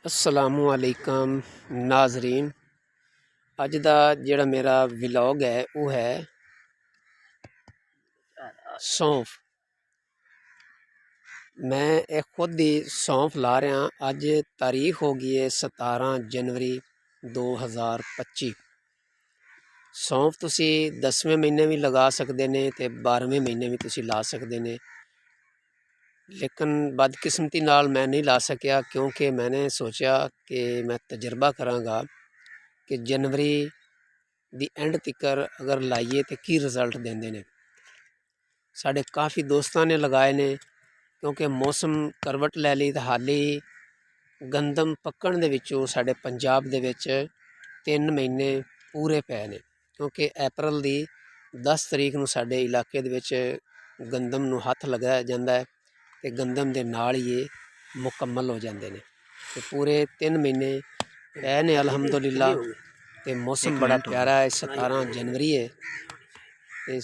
अस्सलामुअलैकुम नाजरीन। अज का जिहड़ा मेरा व्लॉग है वो है सौंफ। मैं एक खुद ही सौंफ ला रहा। अज तारीख हो गई है 17 जनवरी 2025। सौंफ तुसी 10वें महीने भी लगा सकते ने ते 12वें महीने भी तुसी ला सकते ने, लेकिन बदकिस्मती नाल मैं नहीं ला सकिया क्योंकि मैंने सोचा कि मैं तजर्बा करांगा कि जनवरी दी एंड तिकर अगर लाइए तो की रिजल्ट देंदे ने। साढ़े काफ़ी दोस्तों ने लगाए ने क्योंकि मौसम करवट लै ली तो हाली गंदम पक्कण दे विचों साढ़े पंजाब दे विच 3 महीने पूरे पे ने, क्योंकि अप्रैल दी 10 तरीक नूं साढ़े इलाके दे विच गंदम नूं हत्थ लगाया जांदा है ते गंदम दे नाल ही ये मुकम्मल हो जाते हैं। तो पूरे 3 महीने पे ने अलहमदुलिल्लाह। ते मौसम बड़ा प्यारा है। 17 जनवरी है। ते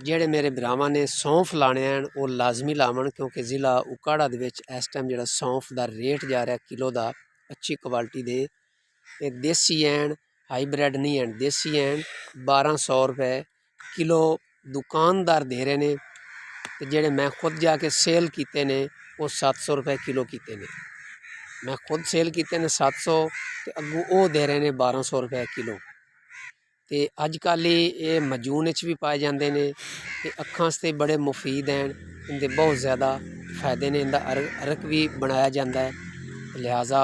जेड़े मेरे भरावां ने सौंफ लाने हैं वो लाजमी लावन, क्योंकि ज़िला उकाड़ा दे विच इस टाइम जिहड़ा सौंफ दा रेट जा रहा किलो दा अच्छी क्वालिटी दे ते देसी हैन, हाईब्रिड नहीं हैं, देसी हैं। 1200 रुपए किलो दुकानदार दे रहे ने ते जेड़े मैं खुद जाके सेल कीते ने वो 700 रुपए किलो कीते ने। मैं खुद सेल कीते ने 700 ते अगू वो दे रहे ने 1200 रुपए किलो। ते अजकल ये मजून च भी पाए जाते हैं। ये अखां आस्ते बड़े मुफीद हैं, इनके बहुत ज़्यादा फ़ायदे ने। इनका अरक भी बनाया जाता है। लिहाजा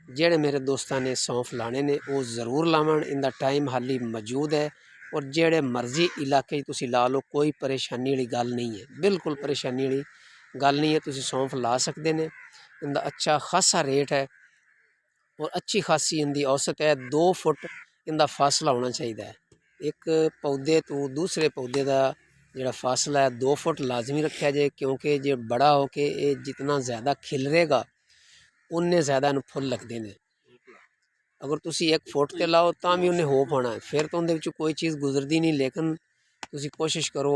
जेड़े मेरे दोस्तों ने सौंफ लाने ने वो ज़रूर लावन। इनका टाइम हाली मौजूद है और जेड़े मर्जी इलाके तुसी ला लो, कोई परेशानी वाली गल नहीं है, बिल्कुल परेशानी वाली गल नहीं है। तुसी सौंफ ला सकते हैं। इनका अच्छा खासा रेट है और अच्छी खासी इनकी औसत है। 2 फुट इनका फासला होना चाहिए। एक पौधे तो दूसरे पौधे का जोड़ा फासला है 2 फुट लाजमी रखा जाए, क्योंकि जो बड़ा हो के ये जितना ज़्यादा खिलरेगा उन्ने ज़्यादा इन फुल लगते हैं। अगर तुसी 1 फुट ते लाओ तो भी उन्हें हो पाना है, फिर तो उनके कोई चीज़ गुजरती नहीं। लेकिन तुसी कोशिश करो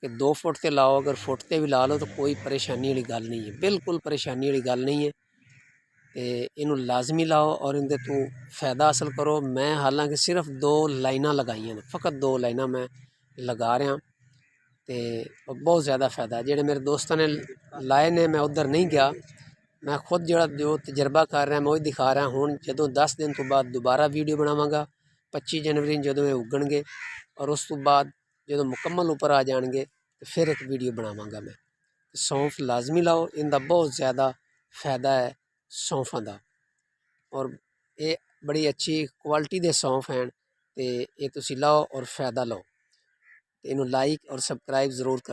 कि 2 फुट ते लाओ। अगर फुट ते भी ला लो तो कोई परेशानी वाली गल नहीं है, बिल्कुल परेशानी वाली गल नहीं है। तो इनू लाजमी लाओ और इनके तू फ़ायदा हासिल करो। मैं हालांकि सिर्फ 2 लाइना लगाई ने, फ़कत 2 लाइना मैं लगा रहा। तो बहुत ज़्यादा फ़ायदा है। जेडे मेरे दोस्तों ने लाए ने, मैं उधर नहीं गया, मैं खुद जो तजर्बा कर रहा मैं वही दिखा रहा हूँ। जो 10 दिन तो बाद दोबारा वीडियो बनावांगा 25 जनवरी जो ये उगणगे, और उस तो बाद जो मुकम्मल ऊपर आ जाएंगे तो फिर एक वीडियो बनावांगा मैं। सौंफ लाजमी लाओ, इनका बहुत ज़्यादा फ़ायदा है सौंफों का। और ये बड़ी अच्छी क्वालिटी के सौंफ हैं। तो ये तुसी लाओ और फ़ायदा लो। तो इनू लाइक और सबसक्राइब ज़रूर करो।